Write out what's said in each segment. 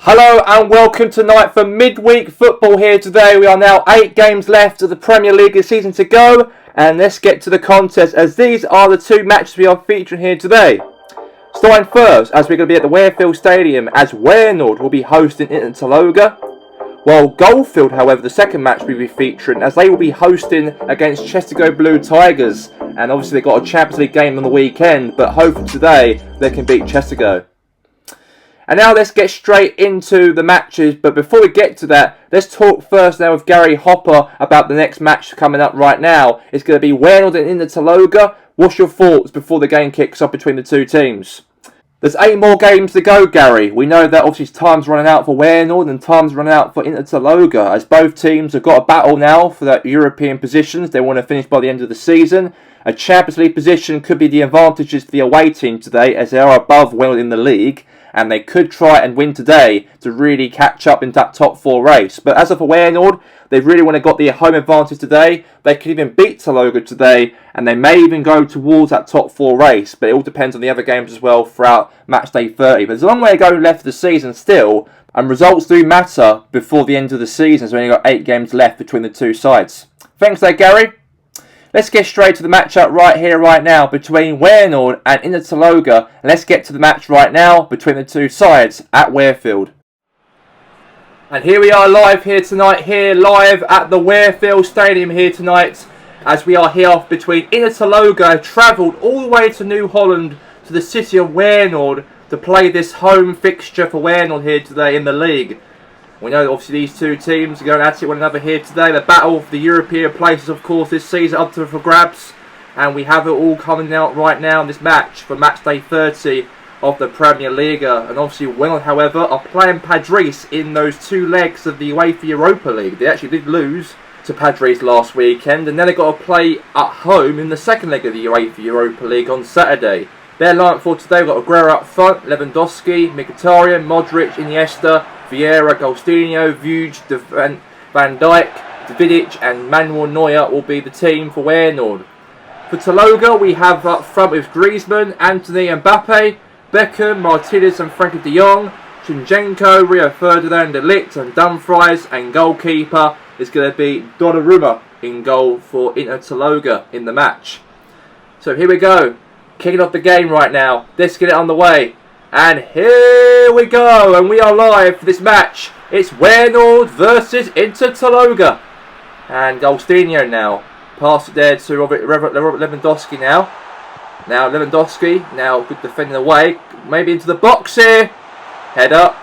Hello and welcome tonight for midweek football here today. We are now 8 games left of the PremierLiga season to go, and let's get to the contest as these are the two matches we are featuring here today. Starting first, as we're going to be at the Warefield Stadium as Warenord will be hosting Inter, while Goldfield, however, the second match we'll be featuring as they will be hosting against Chester Blue Tigers, and obviously they've got a Champions League game on the weekend, but hopefully today they can beat Chester. And now let's get straight into the matches, but before we get to that, let's talk first now with Gary Hopper about the next match coming up right now. It's going to be Warenord and Inter. What's your thoughts before the game kicks off between the two teams? There's 8 more games to go, Gary. We know that obviously time's running out for Warenord and time's running out for Inter, as both teams have got a battle now for that European positions. They want to finish by the end of the season. A Champions League position could be the advantages for the away team today as they are above Warenord in the league, and they could try and win today to really catch up in that top 4 race. But as of Warenord, they really want to got the home advantage today. They could even beat Taloga today, and they may even go towards that top 4 race. But it all depends on the other games as well throughout Matchday 30. But there's a long way to go left of the season still, and results do matter before the end of the season. So we've only got 8 games left between the two sides. Thanks there, Gary. Let's get straight to the matchup right here, right now, between Warenord and Inter. Let's get to the match right now between the two sides at Warefield. And here we are live here tonight, live at the Warefield Stadium here tonight, as we are here off between Inter travelled all the way to New Holland to the city of Warenord to play this home fixture for Warenord here today in the league. We know that obviously these two teams are going at it one another here today. The battle for the European places, of course, this season up for grabs. And we have it all coming out right now in this match for Matchday 30 of the PremierLiga. And obviously Warenord, however, are playing Padres in those 2 legs of the UEFA Europa League. They actually did lose to Padres last weekend. And then they've got to play at home in the second leg of the UEFA Europa League on Saturday. Their lineup for today, we've got Aguero up front, Lewandowski, Mkhitaryan, Modric, Iniesta, Vieira, Agostinho, Vuj, Van Dijk, Vidic and Manuel Neuer will be the team for Warenord. For Taloga, we have up front with Griezmann, Anthony Mbappe, Beckham, Martinez and Frankie de Jong, Zinchenko, Rio Ferdinand, De Ligt and Dumfries, and goalkeeper is going to be Donnarumma in goal for Inter in the match. So here we go. Kicking off the game right now. Let's get it on the way. And here we go. And we are live for this match. It's Warenord versus Inter. And Agostinho now. Pass it there to Robert Lewandowski now. Now Lewandowski. Now good defending away. Maybe into the box here. Head up.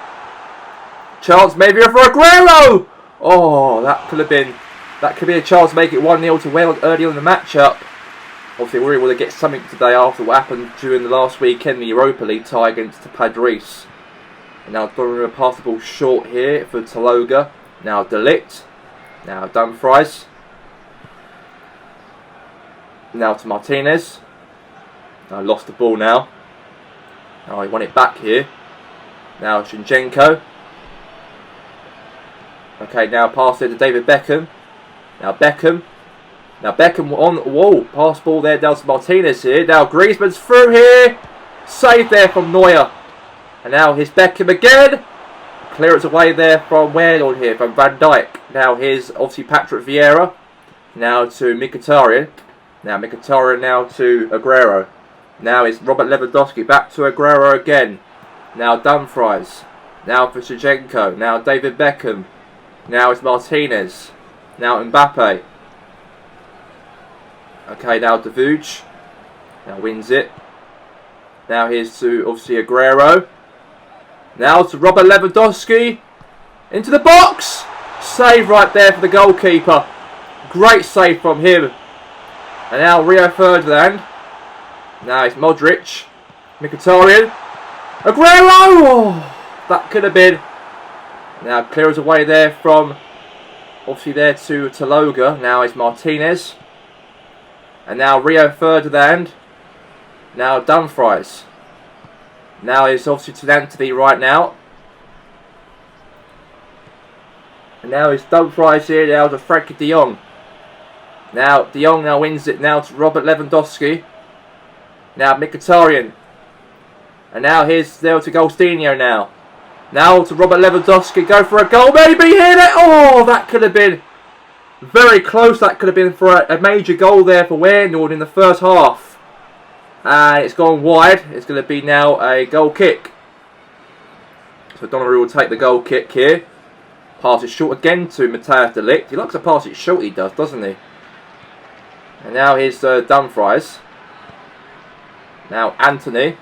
Chance maybe for Aguero. Oh, that could be a chance to make it 1-0 to Warenord early on in the matchup. Obviously, we're able to get something today after what happened during the last weekend, the Europa League tie against Padres. And now Donnarumma pass the ball short here for Taloga. Now De Ligt. Now Dumfries. Now to Martinez. Now lost the ball now. Now he won it back here. Now Zinchenko. Okay, now pass it to David Beckham. Now Beckham. Now Beckham on the wall. Pass ball there down to Martinez here. Now Griezmann's through here. Save there from Neuer. And now here's Beckham again. Clearance away there from Warenord here from Van Dijk. Now here's obviously Patrick Vieira. Now to Mkhitaryan. Now Mkhitaryan now to Aguero. Now it's Robert Lewandowski back to Aguero again. Now Dumfries. Now for Zinchenko. Now David Beckham. Now it's Martinez. Now Mbappe. Okay, now to Vuj. Now wins it. Now here's to obviously Aguero. Now to Robert Lewandowski. Into the box. Save right there for the goalkeeper. Great save from him. And now Rio Ferdinand. Now it's Modric. Mkhitaryan. Aguero! Oh, that could have been. Now clears away there from obviously there to Taloga. Now it's Martinez. And now Rio Ferdinand. Now Dumfries. Now it's obviously to Anthony right now. And now it's Dumfries here now to Frankie de Jong. Now de Jong now wins it now to Robert Lewandowski. Now Mkhitaryan. And now here's there to Agostinho now. Now to Robert Lewandowski. Go for a goal. Maybe hit it. Oh, that could have been very close. That could have been for a major goal there for Waynord in the first half. And it's gone wide. It's going to be now a goal kick. So Donnarumma will take the goal kick here. Pass it short again to Matthijs de Ligt. He likes to pass it short, he does, doesn't he? And now here's Dumfries. Now Anthony.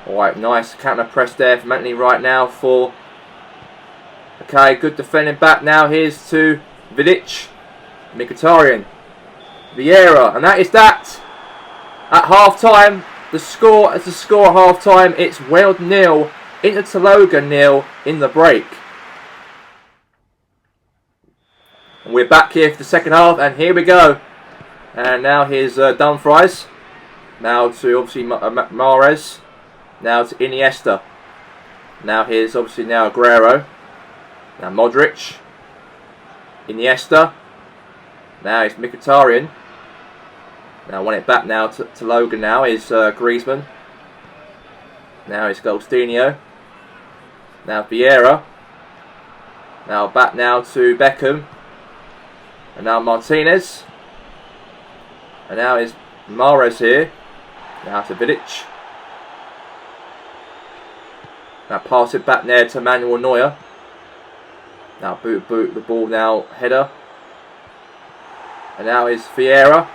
Alright, nice counter press there from Anthony right now for... Okay, good defending back now. Here's to Vidic. Mkhitaryan. Vieira. And that is that. At half-time, the score at half-time, it's Wales 0, Inter Taloga 0 in the break. And we're back here for the second half, and here we go. And now here's Dumfries. Now to obviously Mahrez. Now to Iniesta. Now here's obviously now Aguero. Now Modric. Iniesta. Now it's Mkhitaryan. Now want it back now to Logan now is Griezmann. Now it's Golstinho. Now Vieira. Now back now to Beckham. And now Martinez. And now is Mahrez here. Now to Vidic. Now pass it back there to Manuel Neuer. Now boot the ball now, header. And now is Vieira.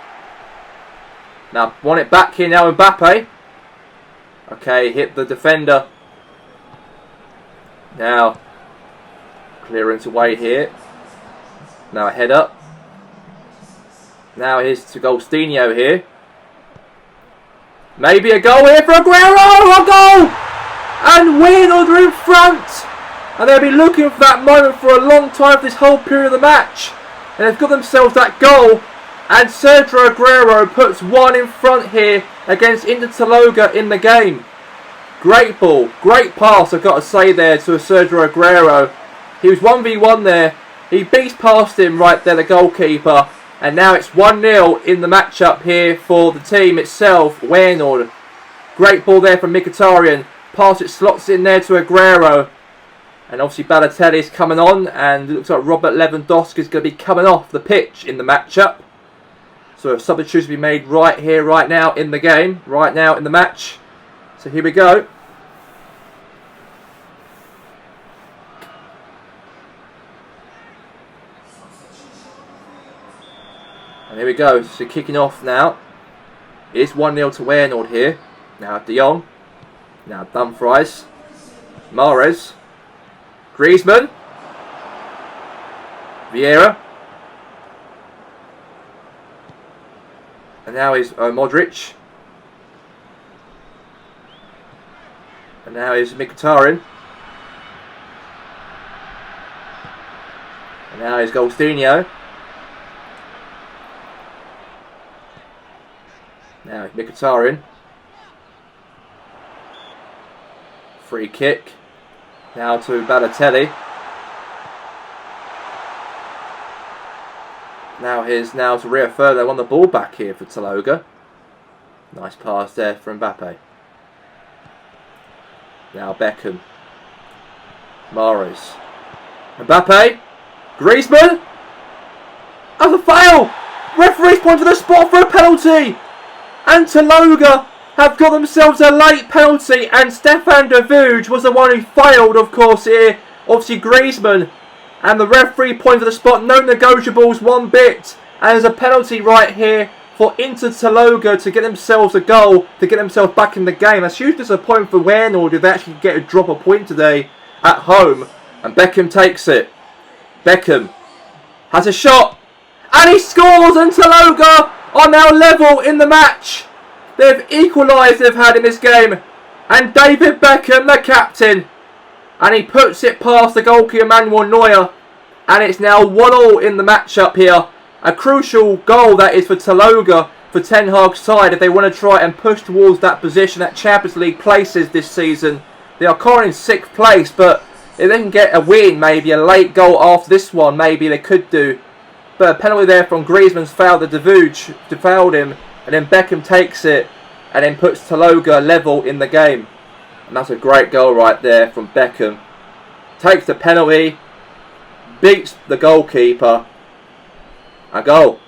Now want it back here now, Mbappe. Okay, hit the defender. Now clearance away here. Now a header. Now here's to Golstinho here. Maybe a goal here for Aguero! A goal! And Waynord are in front! And they'll be looking for that moment for a long time for this whole period of the match. And they've got themselves that goal. And Sergio Aguero puts one in front here against Inter Taloga in the game. Great ball, great pass I've got to say there to Sergio Aguero. He was 1v1 there. He beats past him right there, the goalkeeper. And now it's 1-0 in the matchup here for the team itself, Waynord. Great ball there from Mkhitaryan. Pass it slots in there to Aguero. And obviously Balotelli's coming on. And it looks like Robert Lewandowski is going to be coming off the pitch in the matchup. So substitutes will be made right here, right now in the game. Right now in the match. So here we go. And here we go, so kicking off now. It's 1-0 to Waynord here. Now De Jong. Now Dumfries. Mahrez. Griezmann. Vieira. And now is Modric. And now is Mkhitaryan. And now is Golstinho. Now Mkhitaryan. Free kick. Now to Balotelli. Now here's now to Rio Further. Won the ball back here for Taloga. Nice pass there from Mbappe. Now Beckham. Mahrez. Mbappe. Griezmann. That's a foul! Referee's pointing to the spot for a penalty! And Taloga have got themselves a late penalty, and Stefan de Vrij was the one who failed, of course, here. Obviously Griezmann. And the referee pointed to the spot, no negotiables one bit. And there's a penalty right here for Inter Taloga to get themselves a goal, to get themselves back in the game. That's huge disappointment for Waynord if they actually get a drop a point today at home. And Beckham takes it. Beckham has a shot. And he scores, and Taloga are now level in the match. They've equalised, they've had in this game. And David Beckham, the captain. And he puts it past the goalkeeper Manuel Neuer. And it's now 1-1 in the matchup here. A crucial goal that is for Taloga, for Ten Hag's side, if they want to try and push towards that position at Champions League places this season. They are currently in 6th place, but if they can get a win, maybe a late goal after this one, maybe they could do. But a penalty there from Griezmann's fouled the De Vrij, fouled him, and then Beckham takes it, and then puts Taloga level in the game. And that's a great goal right there from Beckham. Takes the penalty, beats the goalkeeper, a goal.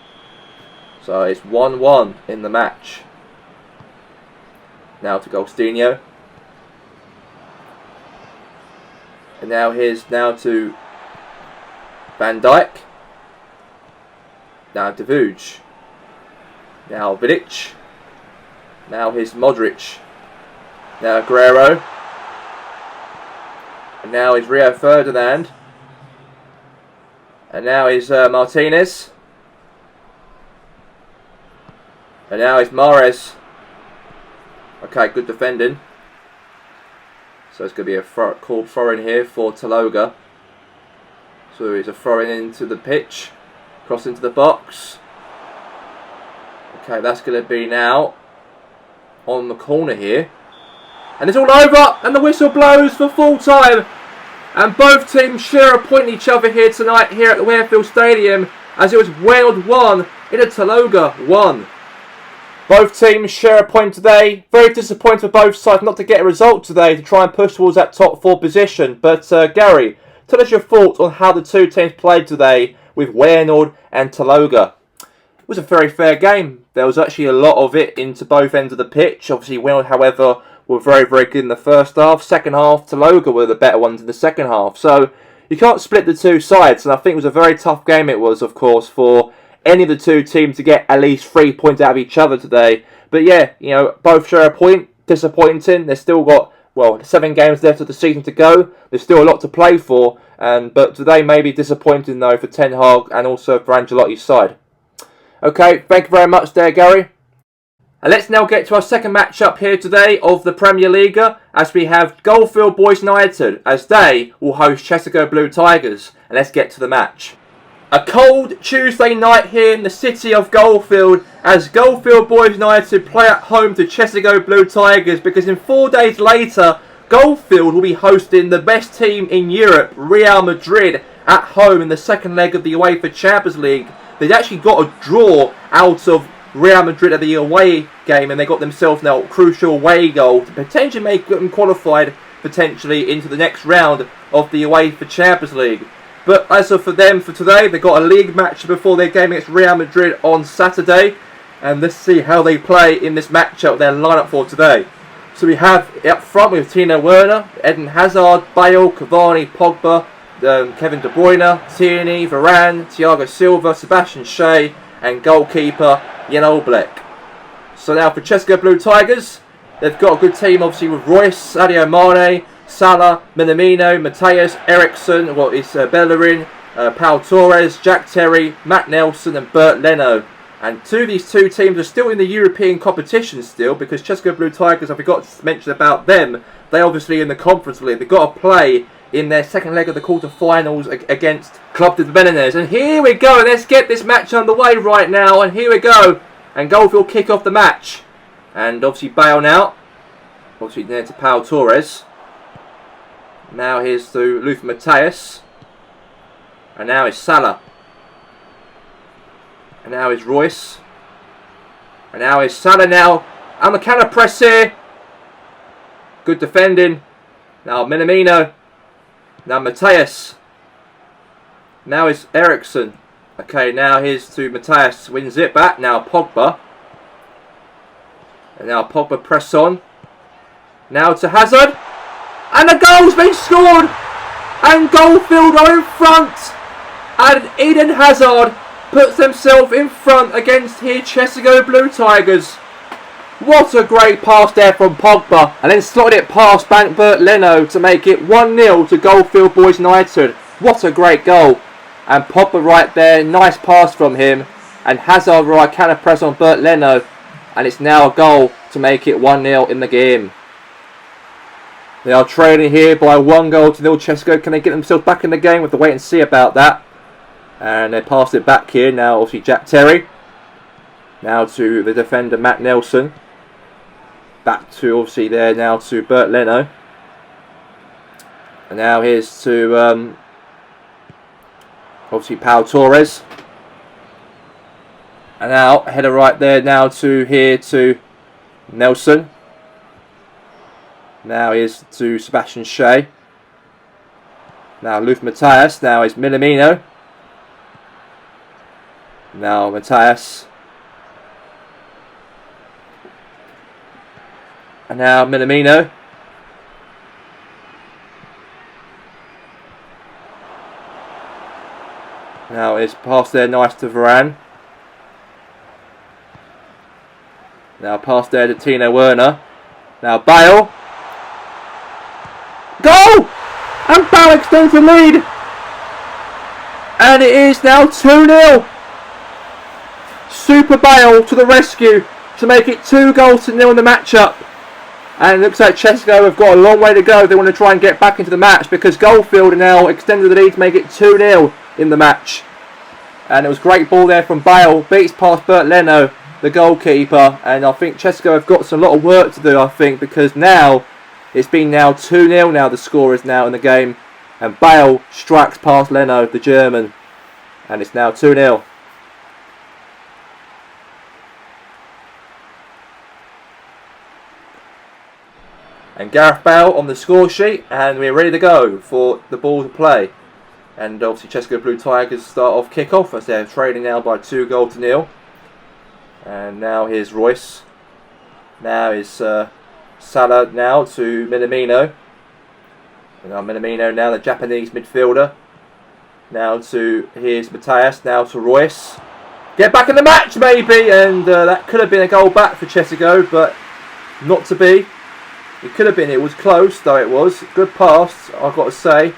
So it's 1-1 in the match. Now to Golstinho. And now to Van Dijk. Now Davuj. Now Vidic. Now here's Modric. Now Aguero. And now is Rio Ferdinand. And now is Martinez. And now is Mahrez. Okay, good defending. So it's going to be a called throw-in here for Taloga. So it's a throw-in into the pitch. Cross into the box. Okay, that's going to be now on the corner here. And it's all over, and the whistle blows for full time. And both teams share a point each other here tonight here at the Warefield Stadium, as it was Wales 1, Taloga 1. Both teams share a point today. Very disappointed for both sides not to get a result today to try and push towards that top 4 position. But Gary, tell us your thoughts on how the two teams played today with Waynord and Taloga. It was a very fair game. There was actually a lot of it into both ends of the pitch. Obviously, Waynord, however, were very, very good in the first half. Second half, Taloga were the better ones in the second half. So you can't split the two sides. And I think it was a very tough game it was, of course, for any of the two teams to get at least 3 points out of each other today. But yeah, you know, both share a point. Disappointing. They've still got, 7 games left of the season to go. There's still a lot to play for. But today may be disappointing, though, for Ten Hag and also for Ancelotti's side. Okay, thank you very much there, Gary. And let's now get to our second match-up here today of the PremierLiga, as we have Goldfield Boys United, as they will host Chesapeake Blue Tigers. And let's get to the match. A cold Tuesday night here in the city of Goldfield, as Goldfield Boys United play at home to Chesapeake Blue Tigers, because in 4 days later, Goldfield will be hosting the best team in Europe, Real Madrid, at home in the second leg of the UEFA Champions League. They'd actually got a draw out of Real Madrid at the away game, and they got themselves now a crucial away goal to potentially make them qualified potentially into the next round of the UEFA Champions League. But as for them for today, they've got a league match before their game against Real Madrid on Saturday. And let's see how they play in this matchup, their lineup for today. So we have up front with Timo Werner, Eden Hazard, Bale, Cavani, Pogba, Kevin De Bruyne, Tierney, Varane, Thiago Silva, Sebastian Shea, and goalkeeper Jan Oblak. So now for Chesapeake Blue Tigers, they've got a good team obviously with Royce, Sadio Mane, Salah, Minamino, Mateus, Eriksson, Bellerin, Pau Torres, Jack Terry, Matt Nelson and Bert Leno. And these two teams are still in the European competition still, because Chesapeake Blue Tigers, I forgot to mention about them, they obviously in the Conference League. They've got to play in their second leg of the quarter-finals against Club de Belenenses. And here we go, and let's get this match underway right now, and here we go. And Goldfield kick off the match. And obviously Bale now. Obviously there to Pau Torres. Now here's to Luther Mateus. And now is Salah. And now is Royce. And now is Salah now. And the counter press here. Good defending. Now Minamino. Now Mateus. Now is Eriksson. Okay, now here's to Mateus. Wins it back. Now Pogba. And now Pogba press on. Now to Hazard. And a goal's been scored. And Goldfield are in front. And Eden Hazard puts themselves in front against here Chesapeake Blue Tigers. What a great pass there from Pogba. And then slotted it past Bert Leno to make it 1-0 to Goldfield Boys United. What a great goal. And Pogba right there. Nice pass from him. And Hazard right counter press on Bert Leno. And it's now a goal to make it 1-0 in the game. They are trailing here by 1-0 Chesapeake. Can they get themselves back in the game? We have to wait and see about that. And they pass it back here. Now obviously Jack Terry. Now to the defender Matt Nelson. Back to obviously there now to Bert Leno. And now here's to obviously Pau Torres. And now header right there now to here to Nelson. Now here's to Sebastian Shea. Now Luth Matthias. Now is Minamino. Now Matthias. And now Minamino. Now it's past there, nice to Varane. Now past there to Tino Werner. Now Bale. Goal! And Bale extends the lead. And it is now 2-0. Super Bale to the rescue to make it 2-0 in the matchup. And it looks like Chesko have got a long way to go. They want to try and get back into the match because Goldfield are now extended the lead to make it 2-0 in the match. And it was a great ball there from Bale. Beats past Bert Leno, the goalkeeper. And I think Chesko have got a lot of work to do, I think, because now it's been now 2-0 now the score is now in the game. And Bale strikes past Leno, the German. And it's now 2-0. And Gareth Bale on the score sheet, and we're ready to go for the ball to play. And obviously Chesko Blue Tigers start off kick-off as they're trailing now by 2-0. And now here's Royce. Now is Salah now to Minamino. And now Minamino now the Japanese midfielder. Now to, here's Matthias, now to Royce. Get back in the match maybe, and that could have been a goal back for Chesko, but not to be. It could have been, it was close though it was. Good pass, I've got to say,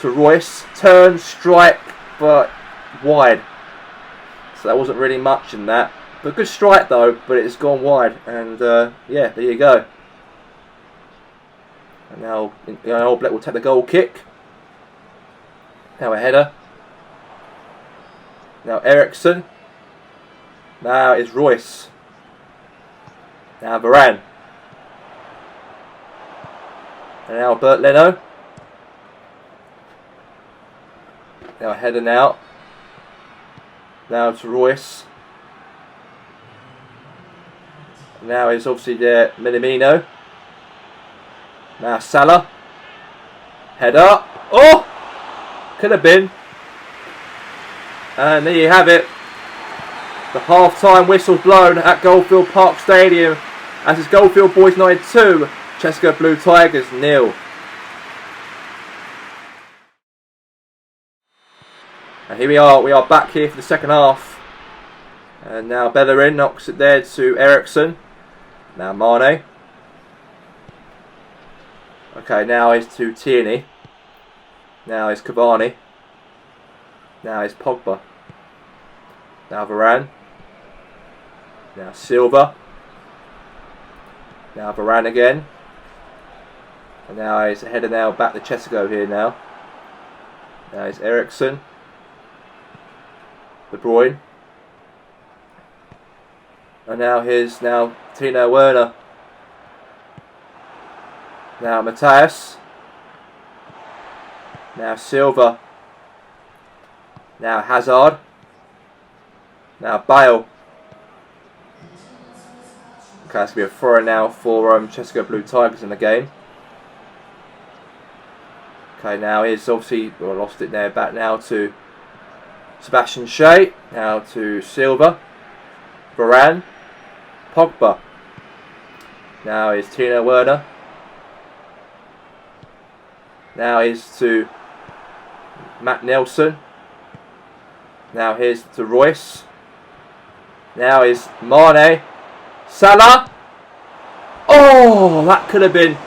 to Royce. Turn, strike, but wide. So that wasn't really much in that. But good strike though, but it's gone wide. And yeah, there you go. And now All Black will take the goal kick. Now a header. Now Ericsson. Now it's Royce. Now Varane. And now Bert Leno. Now a header now. Now to Royce. Now is obviously there Minamino. Now Salah. Header. Oh! Could have been. And there you have it. The half-time whistle blown at Goldfield Park Stadium. As it's Goldfield Boys United 2. Chesko Blue Tigers 0. And here we are back here for the second half. And now Bellerin knocks it there to Ericsson. Now Mane. Okay, now it's to Tierney. Now it's Cavani. Now it's Pogba. Now Varane. Now Silva. Now Varane again. And now he's headed now back to Chesko here now. Now it's Ericsson. De Bruyne. And now here's now Tino Werner. Now Matthias. Now Silva. Now Hazard. Now Bale. Okay, that's going to be a throw now for Chesko Blue Tigers in the game. Okay, now here's obviously, well, I lost it there, back now to Sebastian Shea. Now to Silva. Varane. Pogba. Now is Tino Werner. Now is to Matt Nelson. Now here's to Royce. Now is Mane. Salah. Oh, that could have been.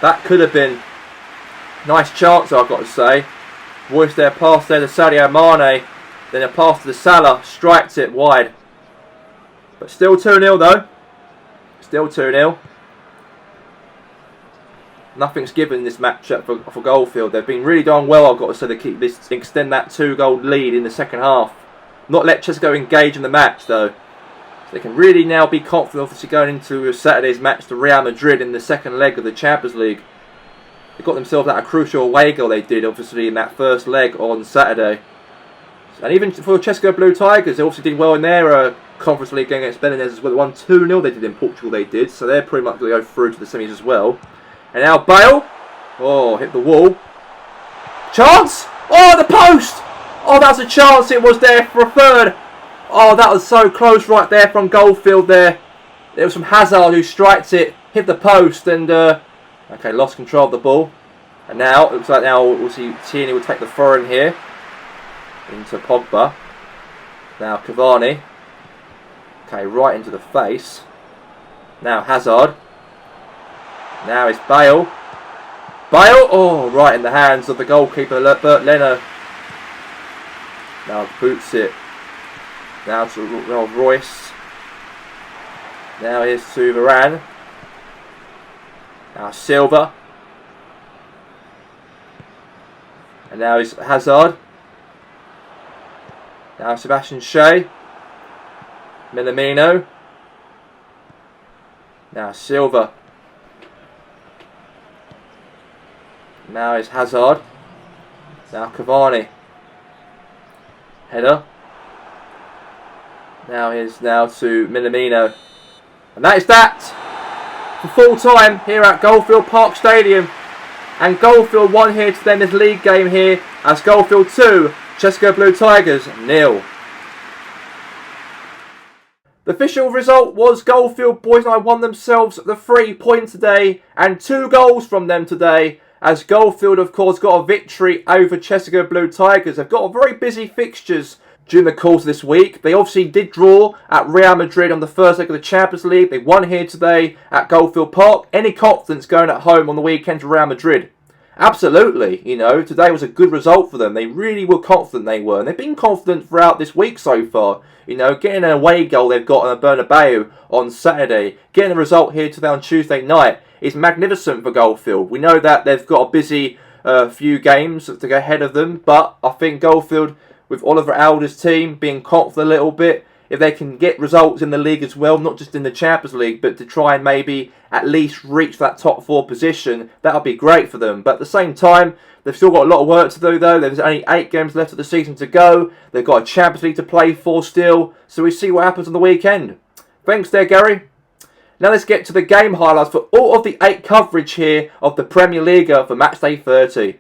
That could have been. Nice chance, I've got to say. Royce there, pass there to Sadio Mane. Then a pass to the Salah. Strikes it wide. But still 2-0 though. Still 2-0. Nothing's given this matchup for Goldfield. They've been really done well, I've got to say, to keep this, extend that 2-goal lead in the second half. Not let Chesko engage in the match though. So they can really now be confident, obviously, going into Saturday's match to Real Madrid in the second leg of the Champions League. They got themselves that a crucial away goal they did, obviously, in that first leg on Saturday. And even for Chesko Blue Tigers, they also did well in their Conference League game against Belenenses as well. They won 2-0 they did in Portugal, they did. So they're pretty much going to go through to the semis as well. And now Bale. Oh, hit the wall. Chance! Oh, the post! Oh, that's a chance. It was there for a third. Oh, that was so close right there from Goldfield there. It was from Hazard who strikes it, hit the post, and okay, lost control of the ball. And now, it looks like now we'll see Tierney will take the throw in here into Pogba. Now Cavani. Okay, right into the face. Now Hazard. Now it's Bale. Bale! Oh, right in the hands of the goalkeeper, Bert Leno. Now boots it. Now to Royce. Now here's to Varane. Now Silva. And now it's Hazard. Now Sebastian Shea. Minamino. Now Silva. Now it's Hazard. Now Cavani. Header. Now here's to Minamino. And that is that for full time here at Goldfield Park Stadium. And Goldfield won here to end this league game here as Goldfield 2, Chesapeake Blue Tigers 0. The official result was Goldfield Boys and I won themselves the 3 points today and 2 goals from them today, as Goldfield of course got a victory over Chesapeake Blue Tigers. They've got a very busy fixtures during the course of this week. They obviously did draw at Real Madrid on the first leg of the Champions League. They won here today at Goldfield Park. Any confidence going at home on the weekend to Real Madrid? Absolutely. You know, today was a good result for them. They really were confident, they were. And they've been confident throughout this week so far. You know, getting an away goal they've got on Bernabeu on Saturday. Getting a result here today on Tuesday night is magnificent for Goldfield. We know that they've got a busy few games to go ahead of them. But I think Goldfield, with Oliver Alder's team being confident a little bit, if they can get results in the league as well, not just in the Champions League, but to try and maybe at least reach that top 4 position, that'll be great for them. But at the same time, they've still got a lot of work to do though. There's only 8 games left of the season to go. They've got a Champions League to play for still. So we see what happens on the weekend. Thanks there, Gary. Now let's get to the game highlights for all of the 8 coverage here of the PremierLiga for Matchday 30.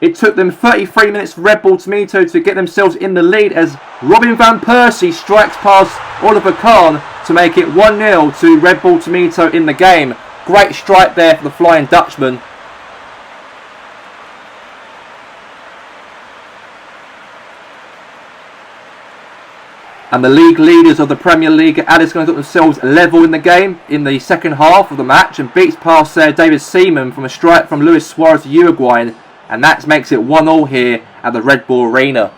It took them 33 minutes for Red Bull Tomato to get themselves in the lead as Robin van Persie strikes past Oliver Kahn to make it 1-0 to Red Bull Tomato in the game. Great strike there for the Flying Dutchman. And the league leaders of the PremierLiga, Addis, going to get themselves level in the game in the second half of the match and beats past David Seaman from a strike from Luis Suarez, the Uruguayan. And that makes it 1-1 here at the Red Bull Arena.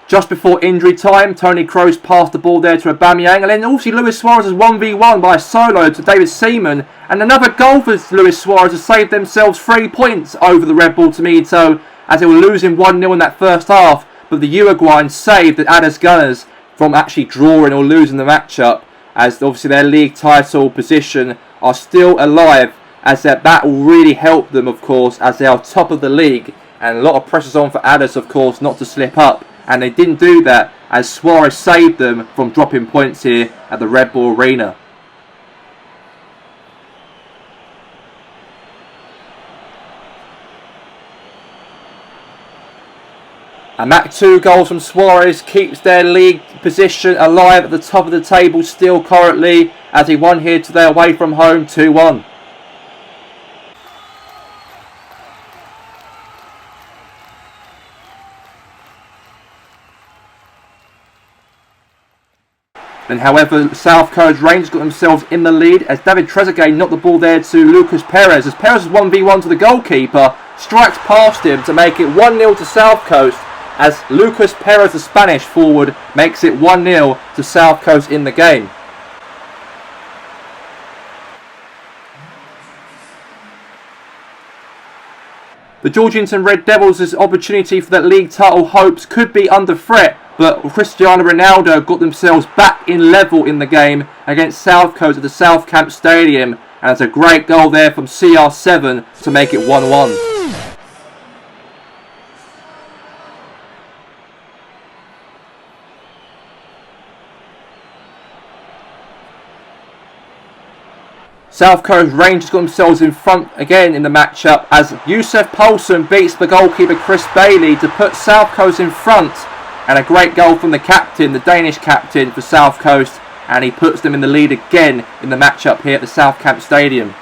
Just before injury time, Tony Kroos passed the ball there to Aubameyang. And then also Luis Suarez is 1v1 by a solo to David Seaman. And another goal for Luis Suarez to save themselves 3 points over the Red Bull Tomato as they were losing 1-0 in that first half. But the Uruguayans saved the Addis Gunners from actually drawing or losing the matchup, as obviously their league title position are still alive, as that will really help them, of course, as they are top of the league. And a lot of pressure's on for Addis, of course, not to slip up. And they didn't do that, as Suarez saved them from dropping points here at the Red Bull Arena. And that 2 goals from Suarez keeps their league position alive at the top of the table still currently, as he won here today away from home 2-1. Then however, South Coast Rangers got themselves in the lead as David Trezeguet knocked the ball there to Lucas Perez, as Perez is 1v1 to the goalkeeper, strikes past him to make it 1-0 to South Coast, as Lucas Perez, the Spanish forward, makes it 1-0 to South Coast in the game. The Georgington Red Devils' opportunity for that league title hopes could be under threat, but Cristiano Ronaldo got themselves back in level in the game against South Coast at the South Camp Stadium, And it's a great goal there from CR7 to make it 1-1. South Coast Rangers got themselves in front again in the matchup as Youssef Poulsen beats the goalkeeper Chris Bailey to put South Coast in front. And a great goal from the captain, the Danish captain for South Coast. And he puts them in the lead again in the matchup here at the South Camp Stadium.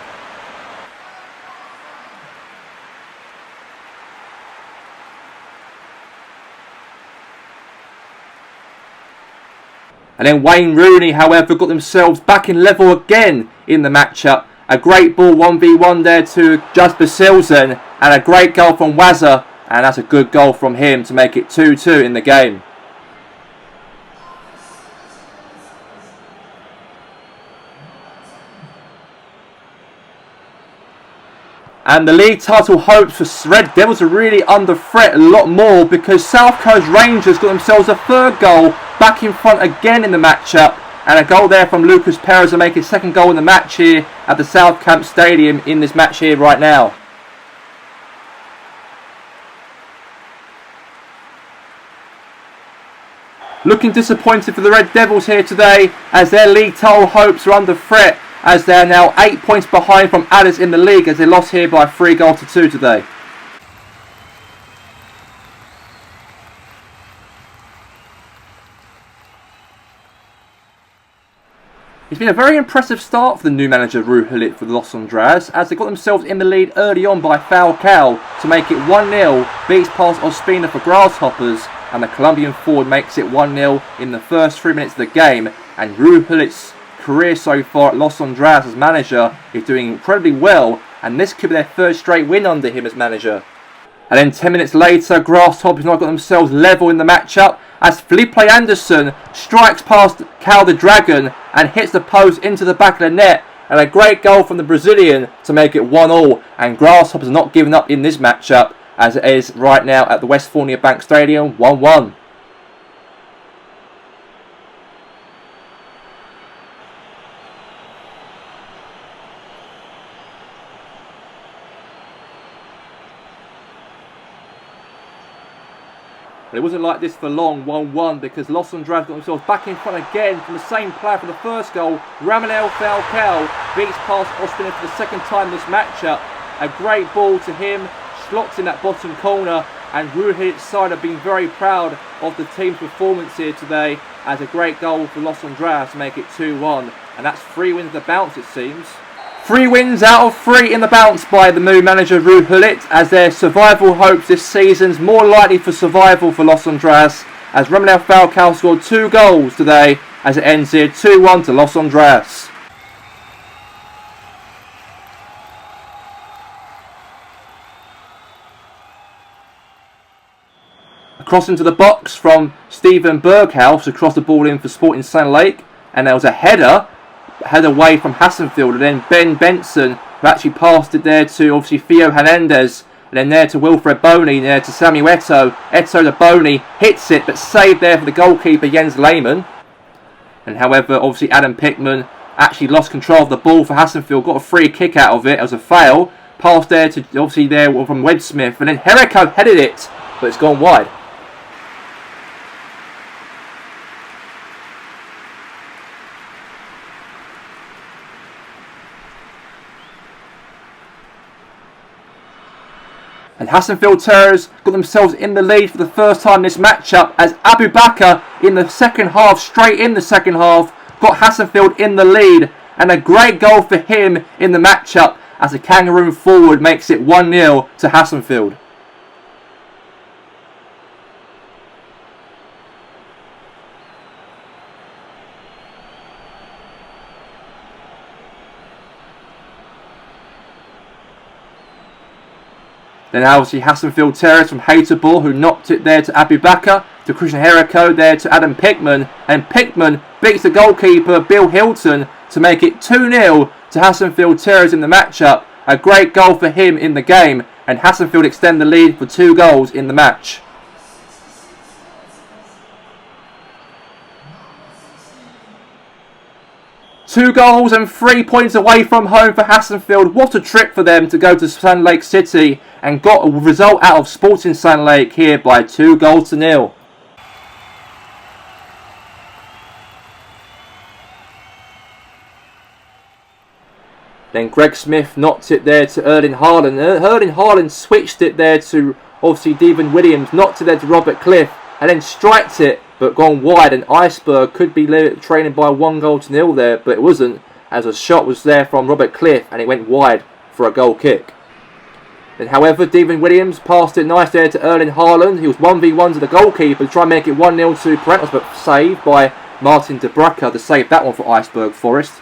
And then Wayne Rooney, however, got themselves back in level again in the matchup. A great ball 1v1 there to Jasper Silsen. And a great goal from Wazza. And that's a good goal from him to make it 2-2 in the game. And the league title hopes for Red Devils are really under threat a lot more because South Coast Rangers got themselves a third goal back in front again in the matchup. And a goal there from Lucas Perez to make his second goal in the match here at the South Camp Stadium in this match here right now. Looking disappointed for the Red Devils here today as their league title hopes are under threat, as they are now 8 points behind from Addis in the league as they lost here by 3-2 today. It's been a very impressive start for the new manager Ruud Gullit for the Los Andrades as they got themselves in the lead early on by Falcao to make it 1-0, beats past Ospina for Grasshoppers, and the Colombian forward makes it 1-0 in the first 3 minutes of the game. And Ruud Gullit's career so far at Los Andrades as manager is doing incredibly well, and this could be their third straight win under him as manager. And then 10 minutes later, Grasshoppers now got themselves level in the matchup as Felipe Anderson strikes past Cal the Dragon and hits the post into the back of the net, and a great goal from the Brazilian to make it 1-1. And Grasshoppers not giving up in this matchup as it is right now at the Westphalia Bank Stadium, 1-1. But it wasn't like this for long, 1-1, because Los Andrades got themselves back in front again from the same player for the first goal. Ramon Falcao beats past Ospina for the second time this matchup. A great ball to him, slots in that bottom corner, and Ruud Gullit's side have been very proud of the team's performance here today as a great goal for Los Andrades to make it 2-1. And that's 3 wins the bounce, it seems. 3 wins out of 3 in the bounce by the new manager Ruud Gullit as their survival hopes this season's more likely for survival for Los Andrades as Ramon Falcao scored 2 goals today as it ends here 2-1 to Los Andrades. Across into the box from Steven Berghaus across the ball in for Sporting St Lake, and there was a header away from Hassenfield, and then Ben Benson who actually passed it there to obviously Theo Hernandez, and then there to Wilfred Boney, there to Samuel Eto'o to Boney, hits it but saved there for the goalkeeper Jens Lehmann. And however obviously Adam Pickman actually lost control of the ball for Hassenfield, got a free kick out of it, it was a fail, passed there to obviously there from Webb Smith, and then Herrico headed it but it's gone wide. And Hassenfield Terriers got themselves in the lead for the first time this matchup as Abu Bakr in the second half, straight in the second half, got Hassenfield in the lead. And a great goal for him in the matchup as the Kangaroo forward makes it 1-0 to Hassenfield. Then obviously Hassenfield Terriers from Haterball who knocked it there to Abu Bakr, to Christian Herrico there to Adam Pickman, and Pickman beats the goalkeeper Bill Hilton to make it 2-0 to Hassenfield Terriers in the matchup. A great goal for him in the game, and Hassenfield extend the lead for 2 goals in the match. 2 goals and 3 points away from home for Hassenfield. What a trip for them to go to Sand Lake City and got a result out of Sporting Sand Lake here by 2-0. Then Greg Smith knocked it there to Erling Haaland. Erling Haaland switched it there to obviously Devon Williams, knocked it there to Robert Cliff, and then striked it, but gone wide. And Iceberg could be trailing by 1-0 there, but it wasn't, as a shot was there from Robert Cliff, and it went wide for a goal kick. Then, however, Devon Williams passed it nice there to Erling Haaland. He was 1v1 to the goalkeeper to try and make it 1-0 to Parentos, but saved by Martin de Braca to save that one for Iceberg Forest.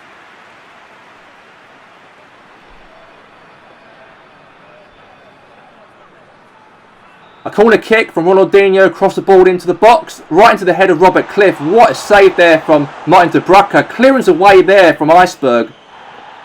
A corner kick from Ronaldinho across the ball into the box, right into the head of Robert Cliff. What a save there from Martin de Braca. Clearance away there from Iceberg.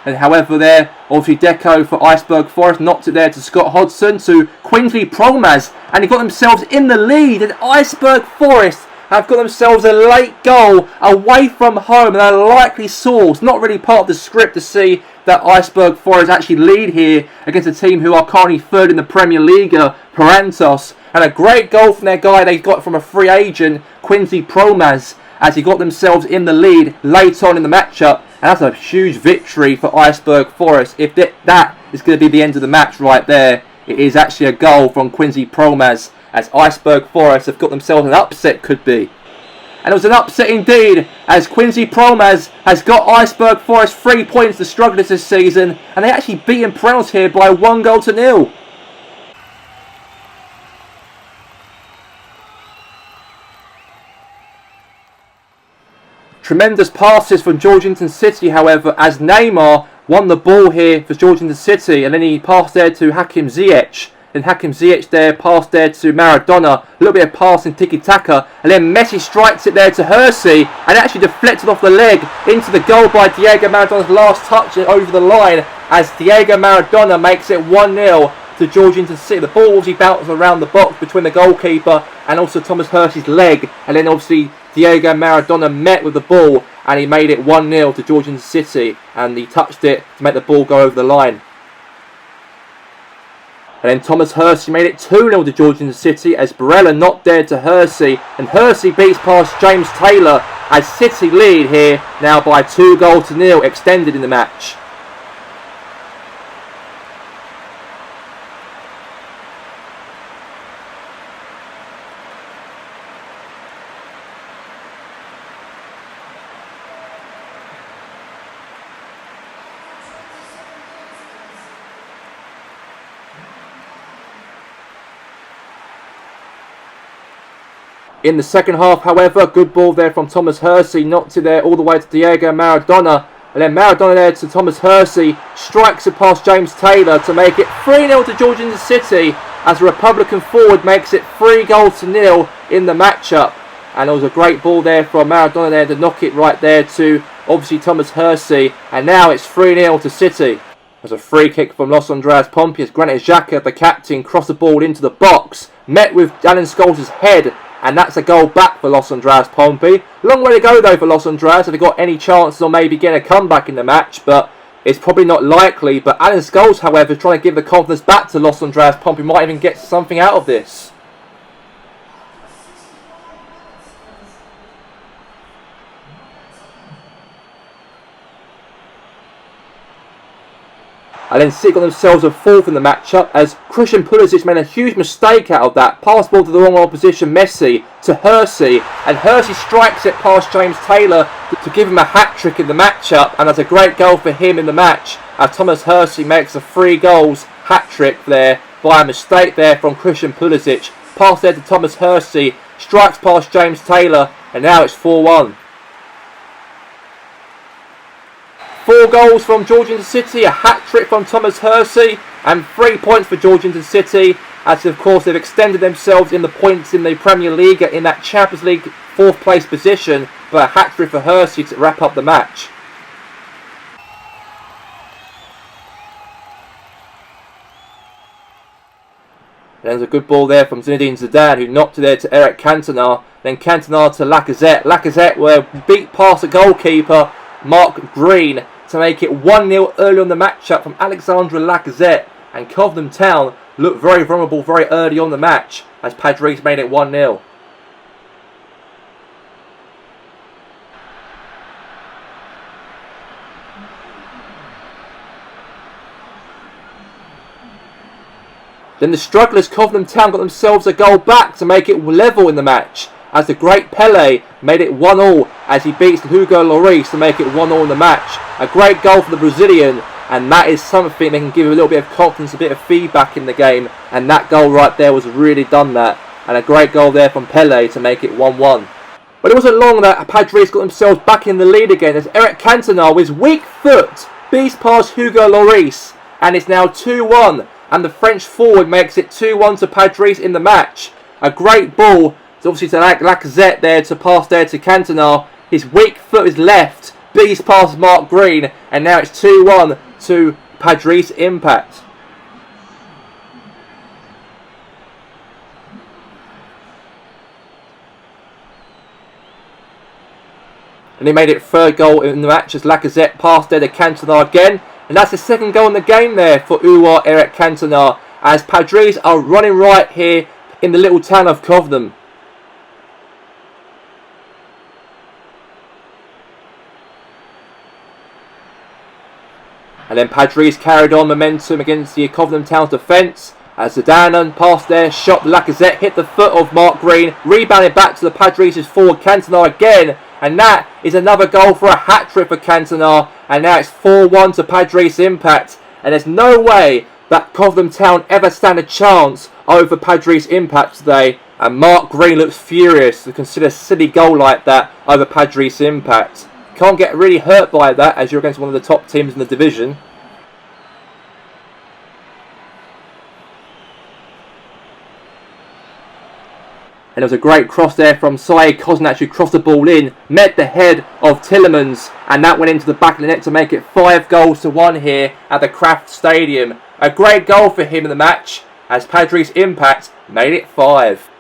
And however there, obviously Deco for Iceberg Forest knocked it there to Scott Hodgson, to Quincy Promaz. And he got themselves in the lead. And Iceberg Forest have got themselves a late goal away from home. And a likely source, not really part of the script to see that Iceberg Forest actually lead here against a team who are currently third in the PremierLiga, Parentos. And a great goal from their guy they got from a free agent, Quincy Promaz, as he got themselves in the lead late on in the matchup. And that's a huge victory for Iceberg Forest. If that is going to be the end of the match right there, it is actually a goal from Quincy Promaz, as Iceberg Forest have got themselves an upset, could be. And it was an upset indeed, as Quincy Promaz has got Iceberg Forest 3 points to struggle this season, and they actually beaten Parentos here by 1-0. Tremendous passes from Georgetown City, however, as Neymar won the ball here for Georgetown City, and then he passed there to Hakim Ziyech. Then Hakim Ziyech there passed there to Maradona, a little bit of passing tiki-taka, and then Messi strikes it there to Hersey, and actually deflected off the leg into the goal by Diego Maradona's last touch over the line, as Diego Maradona makes it 1-0 to Georgetown City. The ball obviously bounces around the box between the goalkeeper and also Thomas Hersey's leg, and then obviously Diego Maradona met with the ball and he made it 1-0 to Georgetown City, and he touched it to make the ball go over the line. And then Thomas Hersey made it 2-0 to Georgetown City, as Barella knocked there to Hersey, and Hersey beats past James Taylor, as City lead here now by 2-0 extended in the match. In the second half, however, good ball there from Thomas Hersey, knocked it there all the way to Diego Maradona, and then Maradona there to Thomas Hersey, strikes it past James Taylor to make it 3-0 to Georgetown City, as the Republican forward makes it 3-0 in the matchup. And it was a great ball there from Maradona there to knock it right there to obviously Thomas Hersey, and now it's 3-0 to City. There's a free kick from Los Andreas Pompey as Granit Xhaka, the captain, crossed the ball into the box, met with Alan Scholes' head, and that's a goal back for Los Andreas Pompey. Long way to go though for Los Andreas if they've got any chances or maybe getting a comeback in the match, but it's probably not likely. But Alan Scholes, however, trying to give the confidence back to Los Andreas Pompey, might even get something out of this. And then City got themselves a fourth in the matchup, as Christian Pulisic made a huge mistake out of that. Pass ball to the wrong opposition, Messi to Hersey, and Hersey strikes it past James Taylor to give him a hat-trick in the matchup, and that's a great goal for him in the match, as Thomas Hersey makes a 3 goals hat-trick there by a mistake there from Christian Pulisic. Pass there to Thomas Hersey, strikes past James Taylor, and now it's 4-1. 4 goals from Georgetown City, a hat-trick from Thomas Hersey, and 3 points for Georgetown City, as of course they've extended themselves in the points in the PremierLiga in that Champions League 4th place position, but a hat-trick for Hersey to wrap up the match. There's a good ball there from Zinedine Zidane, who knocked it there to Eric Cantona, then Cantona to Lacazette. Lacazette were beat past the goalkeeper, Mark Green to make it 1-0 early on the matchup from Alexandre Lacazette, and Cobham Town looked very vulnerable very early on the match as Padres made it 1-0. Then the strugglers Cobham Town got themselves a goal back to make it level in the match, as the great Pele made it 1-1 as he beats Hugo Lloris to make it 1-1 in the match. A great goal for the Brazilian, and that is something they can give a little bit of confidence, a bit of feedback in the game, and that goal right there was really done that. And a great goal there from Pele to make it 1-1. But it wasn't long that Padres got themselves back in the lead again as Eric Cantona with his weak foot beats past Hugo Lloris, and it's now 2-1. And the French forward makes it 2-1 to Padres in the match. A great ball, obviously to Lacazette there to pass there to Cantona. His weak foot is left, beats past Mark Green, and now it's 2-1 to Padres Impact. And he made it third goal in the match as Lacazette passed there to Cantona again. And that's the second goal in the game there for UR Eric Cantona, as Padres are running right here in the little town of Cobham. And then Padres carried on momentum against the Cobham Town's defence as Zidane passed there, shot Lacazette, hit the foot of Mark Green, rebounded back to the Padres' forward Cantona again. And that is another goal for a hat-trick for Cantona. And now it's 4-1 to Padres Impact. And there's no way that Cobham Town ever stand a chance over Padres Impact today. And Mark Green looks furious to consider a silly goal like that over Padres Impact. Can't get really hurt by that as you're against one of the top teams in the division. And there was a great cross there from Saeed Koznak, who crossed the ball in, met the head of Tillemans, and that went into the back of the net to make it 5-1 here at the Kraft Stadium. A great goal for him in the match, as Padres Impact made it 5.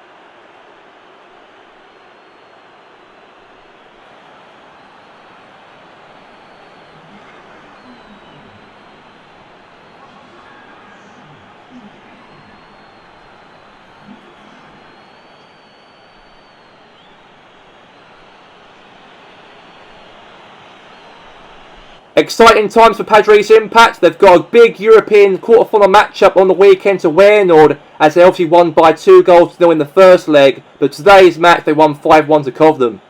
Exciting times for Padres Impact. They've got a big European quarter-final matchup on the weekend to Waynord, as they obviously won by 2-0 in the first leg. But today's match, they won 5-1 to Cobham.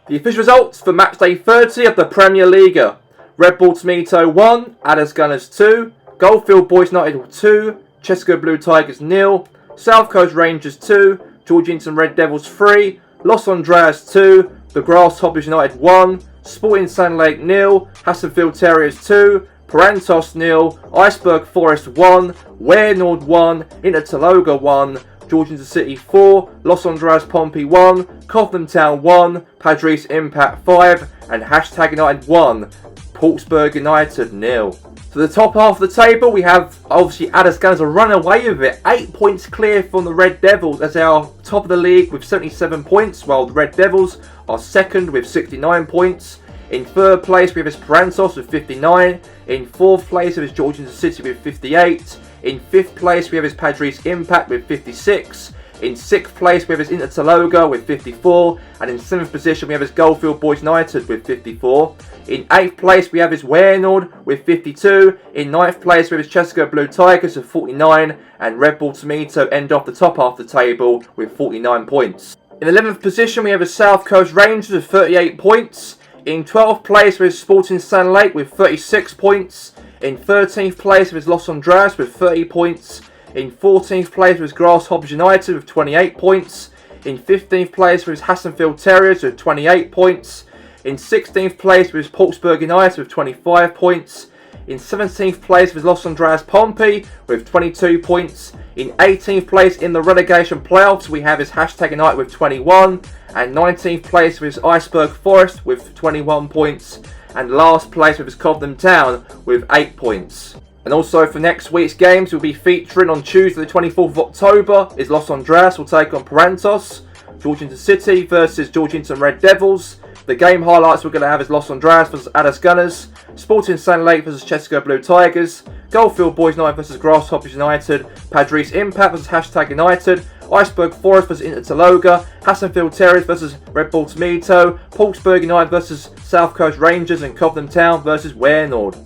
The official results for Matchday 30 of the PremierLiga. Red Bull Tomato 1, Adders Gunners 2, Goldfield Boys United 2, Chesapeake Blue Tigers 0, South Coast Rangers 2, Georgington Red Devils 3, Los Andreas 2, the Grasshoppers United 1, Sporting Sun Lake 0, Hassenfield Terriers 2, Parantos 0, Iceberg Forest 1, Waynord 1, Intertaloga 1, Georgington City 4, Los Andreas Pompey 1, Cobham Town 1, Padres Impact 5, and Hashtag United 1, Portsburg United 0. To the top half of the table, we have obviously Adders Gunners are running away with it. 8 points clear from the Red Devils as they are top of the league with 77 points, while the Red Devils are second with 69 points. In third place, we have Esperantos with 59. In fourth place, we have Georgington City with 58. In fifth place, we have Padres Impact with 56. In sixth place, we have Intertaloga with 54. And in seventh position, we have Goldfield Boys United with 54. In eighth place, we have Waynord with 52. In ninth place, we have Chesapeake Blue Tigers with 49. And Red Bull Tomato end off the top half of the table with 49 points. In 11th position, we have South Coast Rangers with 38 points. In 12th place, we have Sporting Sun Lake with 36 points. In 13th place, we have Los Andreas with 30 points. In 14th place was Grasshoppers United with 28 points. In 15th place was Hassenfield Terriers with 28 points. In 16th place was Portsburg United with 25 points. In 17th place was Los Andreas Pompey with 22 points. In 18th place in the relegation playoffs we have Hashtag United with 21. And 19th place was Iceberg Forest with 21 points. And last place was Cobham Town with 8 points. And also for next week's games, we'll be featuring on Tuesday the 24th of October is Los Andreas will take on Parantos, Georgington City versus Georgington Red Devils, The game highlights we're going to have is Los Andreas vs Adas Gunners, Sporting St Lake vs Chesco Blue Tigers, Goldfield Boys United vs Grasshoppers United, Padres Impact vs Hashtag United, Iceberg Forest vs Interloga, Hassanfield Terriers vs Red Bull Tomato, Portsburg United vs South Coast Rangers, and Cobham Town vs Ware Nord.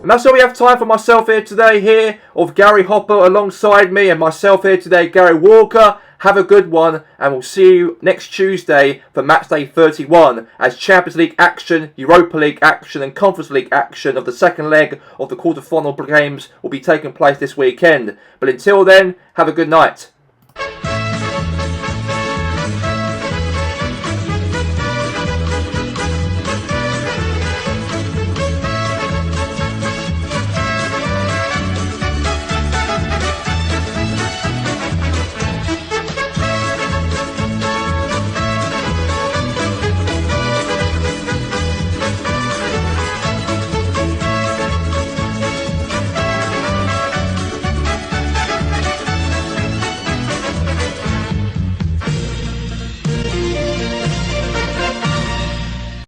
And that's all we have time for myself here today, here of Gary Hopper alongside me, and myself here today, Gary Walker. Have a good one, and we'll see you next Tuesday for Matchday 31 as Champions League action, Europa League action and Conference League action of the second leg of the quarter-final games will be taking place this weekend. But until then, have a good night.